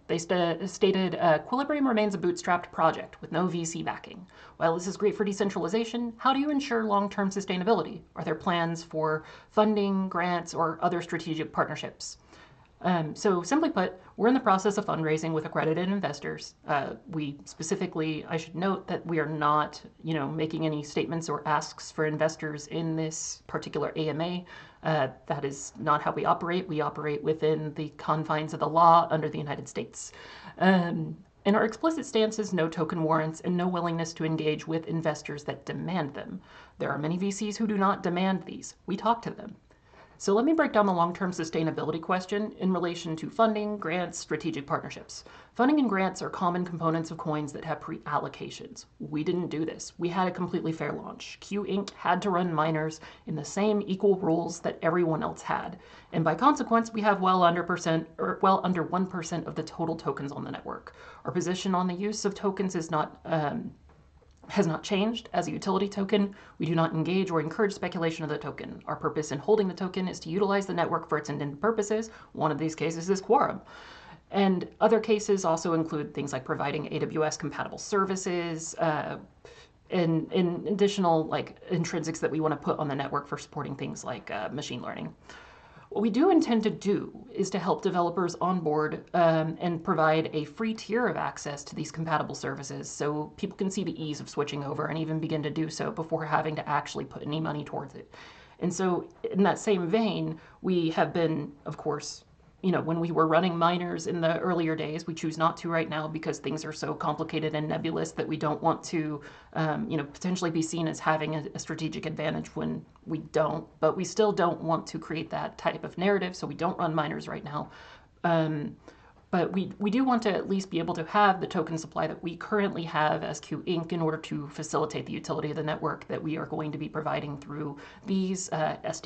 They stated, Quilibrium remains a bootstrapped project with no VC backing. While this is great for decentralization, how do you ensure long-term sustainability? Are there plans for funding, grants, or other strategic partnerships? So simply put, we're in the process of fundraising with accredited investors. We specifically, I should note that we are not, making any statements or asks for investors in this particular AMA. That is not how we operate. We operate within the confines of the law under the United States. And our explicit stance is no token warrants and no willingness to engage with investors that demand them. There are many VCs who do not demand these. We talk to them. So let me break down the long-term sustainability question in relation to funding, grants, strategic partnerships. Funding and grants are common components of coins that have pre-allocations. We didn't do this. We had a completely fair launch. Q Inc. had to run miners in the same equal rules that everyone else had. And by consequence, we have well under 1% of the total tokens on the network. Our position on the use of tokens is has not changed. As a utility token, we do not engage or encourage speculation of the token. Our purpose in holding the token is to utilize the network for its intended purposes. One of these cases is quorum. And other cases also include things like providing AWS compatible services, and additional intrinsics that we want to put on the network for supporting things like machine learning. What we do intend to do is to help developers onboard and provide a free tier of access to these compatible services so people can see the ease of switching over and even begin to do so before having to actually put any money towards it. And so in that same vein, we have been, of course, when we were running miners in the earlier days, we choose not to right now because things are so complicated and nebulous that we don't want to, potentially be seen as having a strategic advantage when we don't. But we still don't want to create that type of narrative, so we don't run miners right now. But we do want to at least be able to have the token supply that we currently have as Q Inc. in order to facilitate the utility of the network that we are going to be providing through these SD